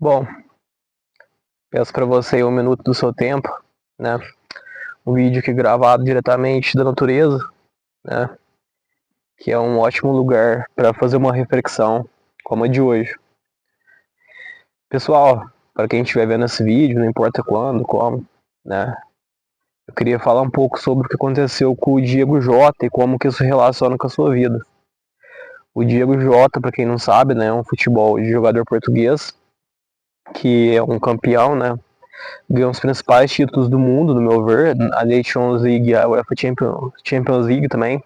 Bom, peço para você aí 1 minuto do seu tempo, né? Um vídeo aqui gravado diretamente da natureza, né? Que é um ótimo lugar para fazer uma reflexão como a de hoje. Pessoal, para quem estiver vendo esse vídeo, não importa quando, como, né? Eu queria falar um pouco sobre o que aconteceu com o Diego Jota e como que isso relaciona com a sua vida. O Diego Jota, para quem não sabe, né, é um futebol de jogador português, que é um campeão, né? Ganhou os principais títulos do mundo, no meu ver, a Nations League e a UEFA Champions League também.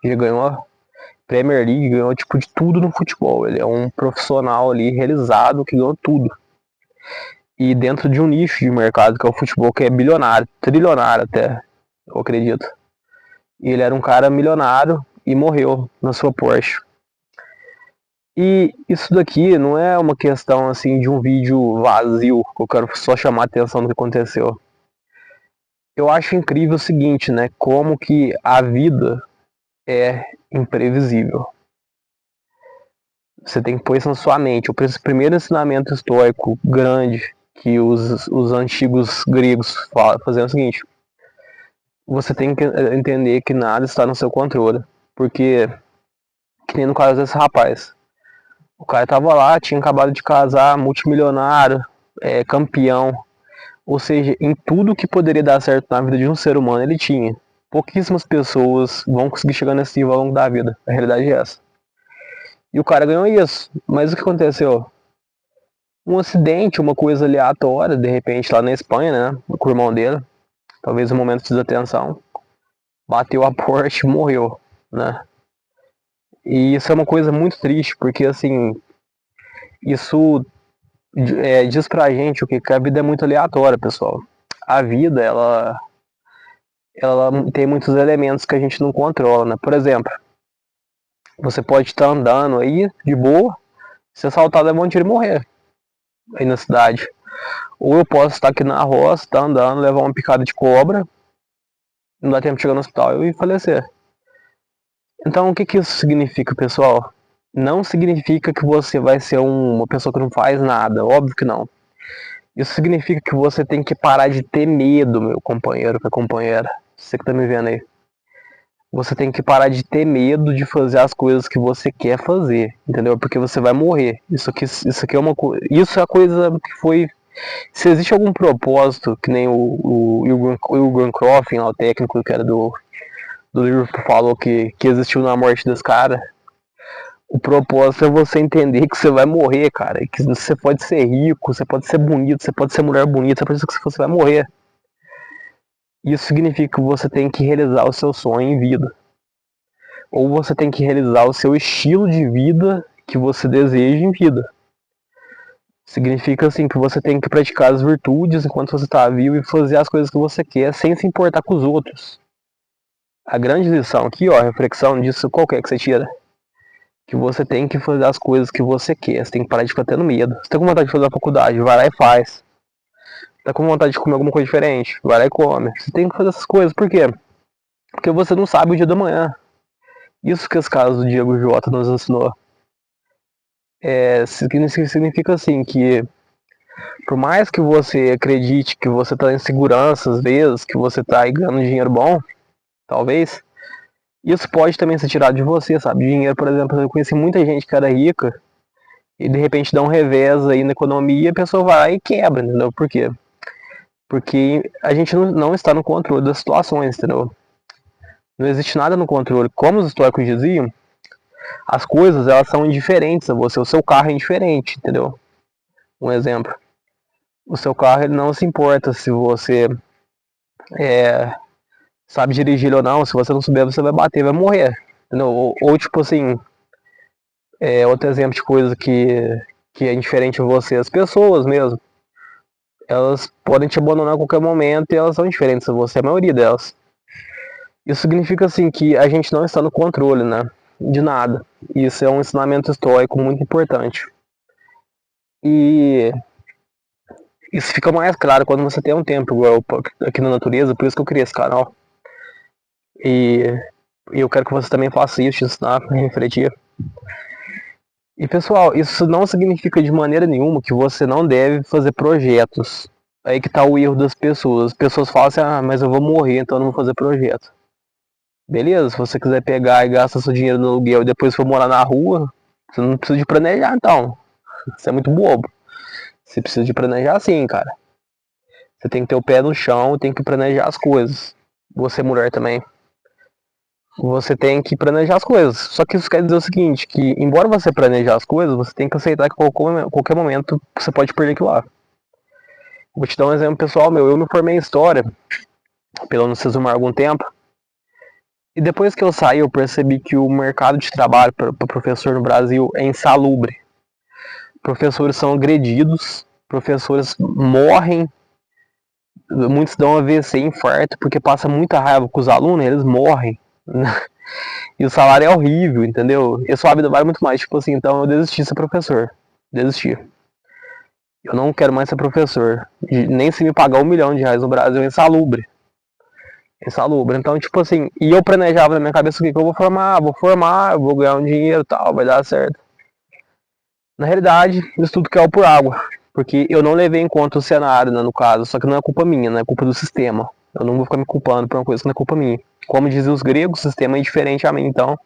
Ele ganhou Premier League, ganhou tipo de tudo no futebol. Ele é um profissional ali realizado que ganhou tudo. E dentro de um nicho de mercado que é o futebol, que é bilionário, trilionário até, eu acredito. E ele era um cara milionário e morreu na sua Porsche. E isso daqui não é uma questão assim de um vídeo vazio, que eu quero só chamar a atenção do que aconteceu. Eu acho incrível o seguinte, né? Como que a vida é imprevisível. Você tem que pôr isso na sua mente. O primeiro ensinamento estoico grande que os antigos gregos faziam é o seguinte: você tem que entender que nada está no seu controle. Porque, que nem no caso desse rapaz, o cara tava lá, tinha acabado de casar, multimilionário, campeão. Ou seja, em tudo que poderia dar certo na vida de um ser humano, ele tinha. Pouquíssimas pessoas vão conseguir chegar nesse nível ao longo da vida. A realidade é essa. E o cara ganhou isso. Mas o que aconteceu? Um acidente, uma coisa aleatória, de repente lá na Espanha, né? Com o irmão dele. Talvez um momento de desatenção. Bateu a Porsche e morreu, né? E isso é uma coisa muito triste, porque assim, isso diz pra gente o que a vida é muito aleatória, pessoal. A vida, ela tem muitos elementos que a gente não controla, né? Por exemplo, você pode estar andando aí, de boa, ser assaltado, levar um tiro e morrer aí na cidade. Ou eu posso estar aqui na roça, estar andando, levar uma picada de cobra, não dá tempo de chegar no hospital e falecer. Então, o que que isso significa, pessoal? Não significa que você vai ser uma pessoa que não faz nada, óbvio que não. Isso significa que você tem que parar de ter medo, meu companheiro, minha companheira, você que tá me vendo aí. Você tem que parar de ter medo de fazer as coisas que você quer fazer, entendeu? Porque você vai morrer. Isso aqui é uma coisa. Isso é a coisa que foi. Se existe algum propósito, que nem o Grant Coffin, o técnico que era do Liverpool, falou que existiu na morte desse cara, o propósito é você entender que você vai morrer, cara. Que você pode ser rico, você pode ser bonito, você pode ser mulher bonita, você vai morrer. Isso significa que você tem que realizar o seu sonho em vida. Ou você tem que realizar o seu estilo de vida que você deseja em vida. Significa assim que você tem que praticar as virtudes enquanto você está vivo e fazer as coisas que você quer sem se importar com os outros. A grande lição aqui, ó, a reflexão disso qualquer que você tira, que você tem que fazer as coisas que você quer, você tem que parar de ficar tendo medo. Você tá com vontade de fazer a faculdade, vai lá e faz. Tá com vontade de comer alguma coisa diferente, vai lá e come. Você tem que fazer essas coisas, por quê? Porque você não sabe o dia da manhã. Isso que esse caso do Diego Jota nos ensinou. Significa assim que por mais que você acredite que você está em segurança às vezes, que você está aí ganhando dinheiro bom, talvez, isso pode também ser tirado de você, sabe? Dinheiro, por exemplo, eu conheci muita gente que era rica e de repente dá um revés aí na economia e a pessoa vai lá e quebra, entendeu? Por quê? Porque a gente não está no controle das situações, entendeu? Não existe nada no controle. Como os históricos diziam, as coisas elas são indiferentes a você, o seu carro é indiferente, entendeu? Um exemplo. O seu carro ele não se importa se você sabe dirigir ou não, se você não souber, você vai bater, vai morrer. Entendeu? Ou tipo assim, outro exemplo de coisa que é indiferente a você, as pessoas mesmo. Elas podem te abandonar a qualquer momento e elas são diferentes a você, a maioria delas. Isso significa assim que a gente não está no controle, né? De nada. Isso é um ensinamento estoico muito importante. E isso fica mais claro quando você tem um tempo igual aqui na natureza, por isso que eu criei esse canal. E eu quero que você também faça isso, te ensinar, refletir. E pessoal, isso não significa de maneira nenhuma que você não deve fazer projetos. Aí que tá o erro das pessoas. As pessoas falam assim, ah, mas eu vou morrer, então eu não vou fazer projeto. Beleza, se você quiser pegar e gastar seu dinheiro no aluguel e depois for morar na rua, você não precisa de planejar então. Você é muito bobo. Você precisa de planejar sim, cara. Você tem que ter o pé no chão, tem que planejar as coisas. Você, mulher, também. Você tem que planejar as coisas. Só que isso quer dizer o seguinte, que embora você planejar as coisas, você tem que aceitar que qualquer momento você pode perder aquilo lá. Vou te dar um exemplo pessoal meu. Eu me formei em História, pela Unicesumar há algum tempo. E depois que eu saí, eu percebi que o mercado de trabalho para professor no Brasil é insalubre. Professores são agredidos, professores morrem, muitos dão AVC, infarto, porque passa muita raiva com os alunos, eles morrem. E o salário é horrível, entendeu? E a sua vida vale muito mais. Tipo assim, então eu desisti de ser professor. Desisti. Eu não quero mais ser professor. Nem se me pagar R$ 1 milhão no Brasil, é insalubre. É insalubre. Então, tipo assim, e eu planejava na minha cabeça o que eu vou formar, eu vou ganhar um dinheiro e tal, vai dar certo. Na realidade, isso tudo caiu por água. Porque eu não levei em conta o cenário, né, no caso. Só que não é culpa minha, não é culpa do sistema. Eu não vou ficar me culpando por uma coisa que não é culpa minha. Como dizem os gregos, o sistema é indiferente a mim, então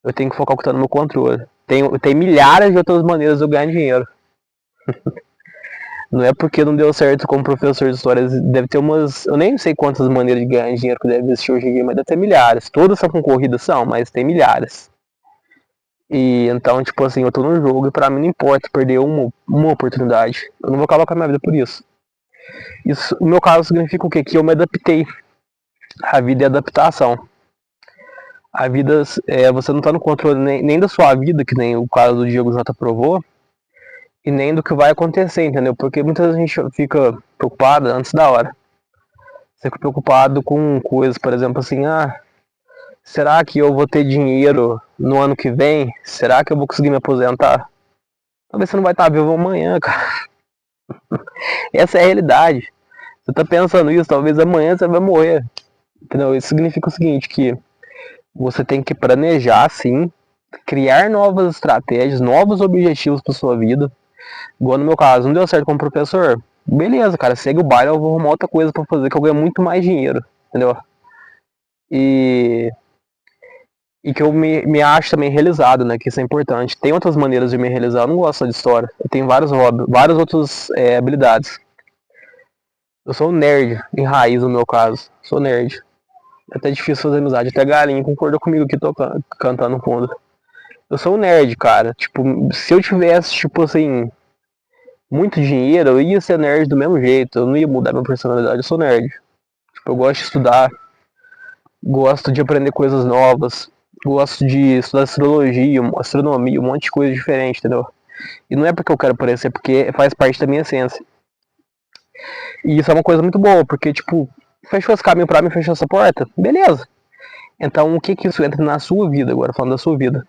eu tenho que focar o que está no meu controle. Tem milhares de outras maneiras de eu ganhar dinheiro. Não é porque não deu certo como professor de história. Deve ter umas. Eu nem sei quantas maneiras de ganhar dinheiro que deve existir hoje em dia, mas deve ter milhares. Todas são concorridas, são, mas tem milhares. E então, tipo assim, eu tô no jogo e pra mim não importa perder uma oportunidade. Eu não vou acabar com a minha vida por isso. Isso, no meu caso, significa o quê? Que eu me adaptei. A vida é adaptação. A vida, você não tá no controle nem da sua vida, que nem o caso do Diego J provou, e nem do que vai acontecer, entendeu? Porque muitas vezes a gente fica preocupada antes da hora. Você fica preocupado com coisas, por exemplo, assim, ah, será que eu vou ter dinheiro no ano que vem? Será que eu vou conseguir me aposentar? Talvez você não vai estar vivo amanhã, cara. Essa é a realidade. Você tá pensando isso, talvez amanhã você vai morrer. Entendeu? Isso significa o seguinte, que você tem que planejar, sim, criar novas estratégias, novos objetivos para sua vida. Igual no meu caso, não deu certo como professor? Beleza, cara, segue o baile, eu vou arrumar outra coisa para fazer que eu ganho muito mais dinheiro, entendeu? E, e que eu me acho também realizado, né? Que isso é importante. Tem outras maneiras de me realizar, eu não gosto só de história. Eu tenho vários hobbies, várias outras habilidades. Eu sou um nerd, em raiz no meu caso. Sou nerd. É até difícil fazer amizade. Até a galinha concordou comigo aqui tocando, cantando no fundo. Eu sou um nerd, cara. Tipo, se eu tivesse, tipo assim, muito dinheiro, eu ia ser nerd do mesmo jeito. Eu não ia mudar minha personalidade. Eu sou nerd. Tipo, eu gosto de estudar. Gosto de aprender coisas novas. Gosto de estudar astrologia, astronomia, um monte de coisa diferente, entendeu? E não é porque eu quero aparecer, é porque faz parte da minha essência. E isso é uma coisa muito boa, porque, tipo, fechou esse caminho pra mim, fechou essa porta, beleza. Então, o que que isso entra na sua vida agora, falando da sua vida?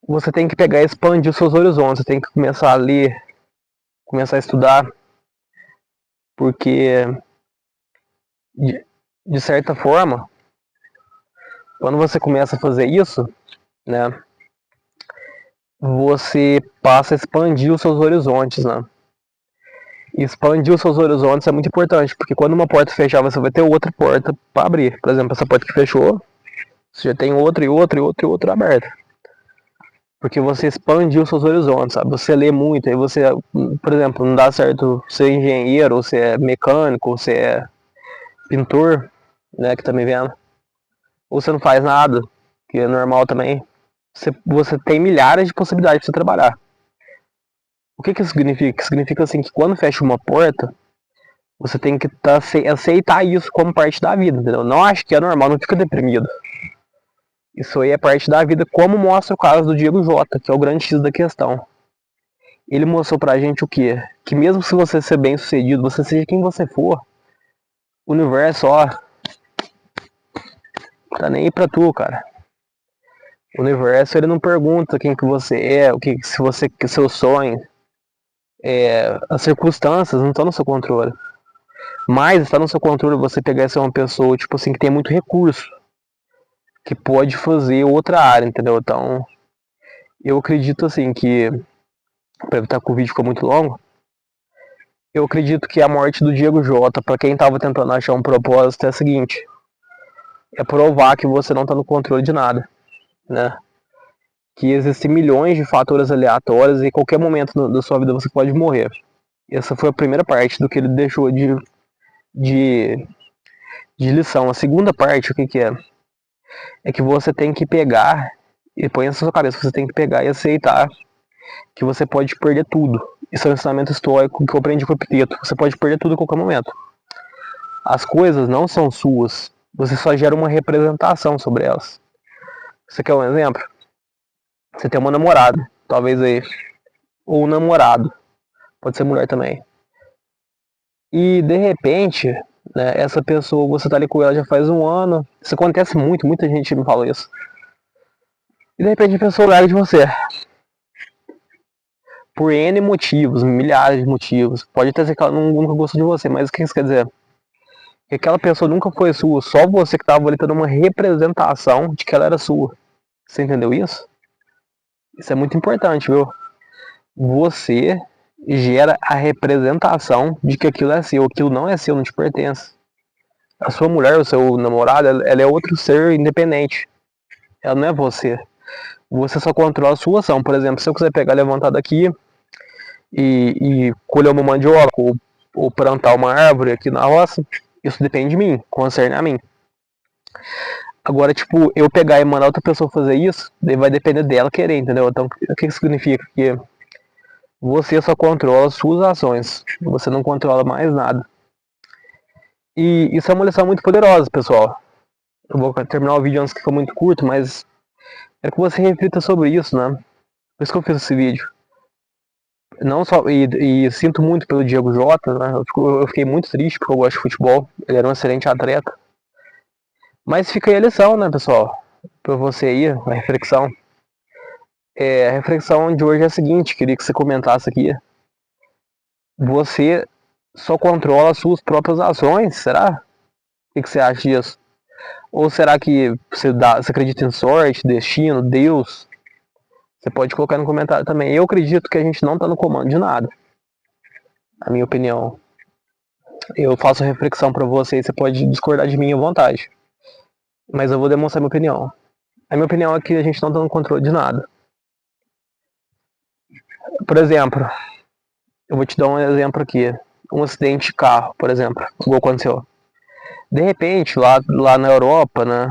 Você tem que pegar e expandir os seus horizontes, você tem que começar a ler, começar a estudar, porque, de certa forma, quando você começa a fazer isso, né, você passa a expandir os seus horizontes, né? E expandir os seus horizontes é muito importante, porque quando uma porta fechar, você vai ter outra porta para abrir. Por exemplo, essa porta que fechou, você já tem outra e outra e outra e outra aberta. Porque você expandiu os seus horizontes, sabe? Você lê muito, aí você, por exemplo, não dá certo ser engenheiro, ou ser mecânico, ou ser pintor, né, que tá me vendo. Ou você não faz nada, que é normal também. Você tem milhares de possibilidades de você trabalhar. O que que isso significa? Significa assim que quando fecha uma porta, você tem que aceitar isso como parte da vida, entendeu? Não acho que é normal, não fica deprimido. Isso aí é parte da vida, como mostra o caso do Diego Jota, que é o grande X da questão. Ele mostrou pra gente o quê? Que mesmo se você ser bem sucedido, você seja quem você for, o universo, ó, tá nem aí pra tu, cara. O universo, ele não pergunta quem que você é, o que se você, que seu sonho, as circunstâncias não estão no seu controle. Mas está no seu controle você pegar e ser uma pessoa, tipo assim, que tem muito recurso, que pode fazer outra área, entendeu? Então, Eu acredito assim que, para evitar que o vídeo ficou muito longo, eu acredito que a morte do Diego Jota, para quem tava tentando achar um propósito, é a seguinte: é provar que você não tá no controle de nada, né? Que existem milhões de fatores aleatórios e em qualquer momento da sua vida você pode morrer. Essa foi a primeira parte do que ele deixou de, de lição. A segunda parte, o que que é? É que você tem que pegar e põe na sua cabeça, você tem que pegar e aceitar que você pode perder tudo. Isso é um ensinamento histórico que eu aprendi com o Epiteto. Você pode perder tudo a qualquer momento. As coisas não são suas. Você só gera uma representação sobre elas. Você quer um exemplo? Você tem uma namorada, talvez aí, ou um namorado, pode ser mulher também. E de repente, né, essa pessoa, você tá ali com ela já faz um ano. Isso acontece muito, muita gente me fala isso. E de repente a pessoa larga de você. Por N motivos, milhares de motivos. Pode até ser que ela nunca gostou de você, mas o que isso quer dizer? Que aquela pessoa nunca foi sua, só você que estava ali dando uma representação de que ela era sua. Você entendeu isso? Isso é muito importante, viu? Você gera a representação de que aquilo é seu, aquilo não é seu, não te pertence. A sua mulher, o seu namorado, ela é outro ser independente. Ela não é você. Você só controla a sua ação. Por exemplo, se eu quiser pegar, levantar daqui e colher uma mandioca ou plantar uma árvore aqui na roça, isso depende de mim, concerne a mim. Agora, tipo, eu pegar e mandar outra pessoa fazer isso, daí vai depender dela querer, entendeu? Então, o que isso significa? Que você só controla as suas ações, você não controla mais nada. E isso é uma lição muito poderosa, pessoal. Eu vou terminar o vídeo antes que ficou muito curto, mas é que você reflita sobre isso, né? Por isso que eu fiz esse vídeo. Não só, e sinto muito pelo Diego Jota, né? Eu fiquei muito triste porque eu gosto de futebol. Ele era um excelente atleta. Mas fica aí a lição, né, pessoal? Pra você aí, a reflexão. A reflexão de hoje é a seguinte, queria que você comentasse aqui. Você só controla as suas próprias ações, será? O que você acha disso? Ou será que você acredita em sorte, destino, Deus? Você pode colocar no comentário também. Eu acredito que a gente não está no comando de nada. A minha opinião. Eu faço reflexão para você e você pode discordar de mim à vontade. Mas eu vou demonstrar minha opinião. A minha opinião é que a gente não está no controle de nada. Por exemplo, eu vou te dar um exemplo aqui. Um acidente de carro, por exemplo. Igual aconteceu. De repente, lá na Europa, né?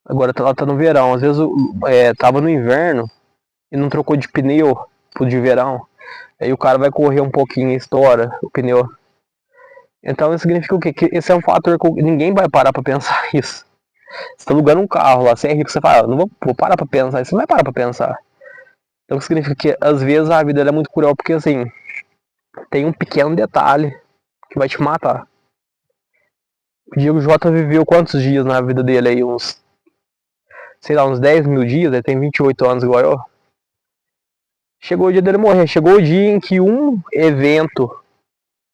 Agora lá tá no verão. Às vezes tava no inverno e não trocou de pneu pro de verão. Aí o cara vai correr um pouquinho e estoura o pneu. Então isso significa o quê? Que esse é um fator que ninguém vai parar pra pensar isso. Você tá alugando um carro lá, você é rico, você fala, não vou parar pra pensar. Você não vai parar pra pensar. Então isso significa que às vezes a vida é muito cruel, porque assim, tem um pequeno detalhe que vai te matar. O Diego Jota viveu quantos dias na vida dele aí? Sei lá, uns 10 mil dias, ele tem 28 anos igual eu. Chegou o dia dele morrer, chegou o dia em que um evento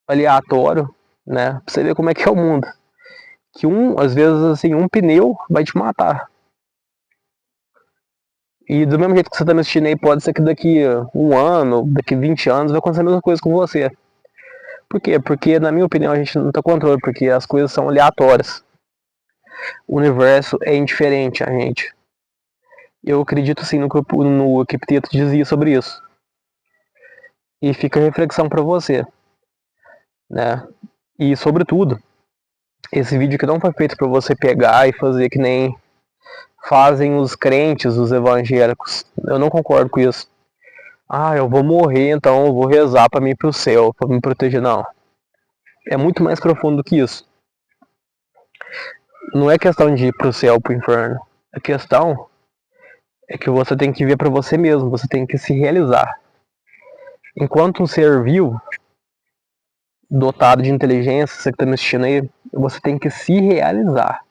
aleatório, né, pra você ver como é que é o mundo, que às vezes assim, um pneu vai te matar. E do mesmo jeito que você tá me assistindo aí, pode ser que daqui um ano, daqui 20 anos, vai acontecer a mesma coisa com você. Por quê? Porque, na minha opinião, a gente não tem controle, porque as coisas são aleatórias. O universo é indiferente a gente. Eu acredito sim no que o Epiteto dizia sobre isso. E fica a reflexão para você, né? E, sobretudo, esse vídeo que não foi feito para você pegar e fazer que nem fazem os crentes, os evangélicos. Eu não concordo com isso. Ah, eu vou morrer, então eu vou rezar para mim ir pro céu, para me proteger. Não. É muito mais profundo do que isso. Não é questão de ir pro céu ou pro inferno. A questão é que você tem que ver para você mesmo, você tem que se realizar. Enquanto um ser vivo, dotado de inteligência, você que tá me assistindo aí, você tem que se realizar.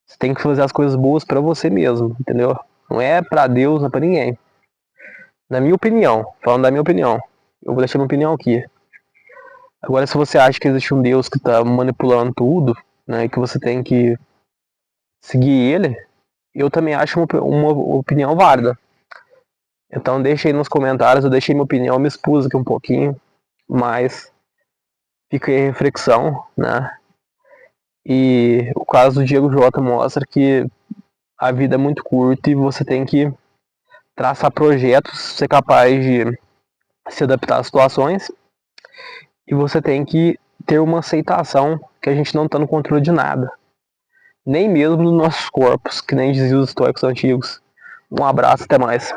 Você tem que fazer as coisas boas para você mesmo, entendeu? Não é para Deus, não é para ninguém. Na minha opinião, falando da minha opinião, eu vou deixar minha opinião aqui. Agora, se você acha que existe um Deus que tá manipulando tudo, né, e que você tem que seguir ele, eu também acho uma opinião válida. Então deixa aí nos comentários, eu deixei minha opinião, eu me expus aqui um pouquinho, mas fica aí a reflexão, né? E o caso do Diego Jota mostra que a vida é muito curta e você tem que traçar projetos, ser capaz de se adaptar às situações, e você tem que ter uma aceitação que a gente não está no controle de nada, nem mesmo dos nossos corpos, que nem diziam os estoicos antigos. Um abraço, até mais.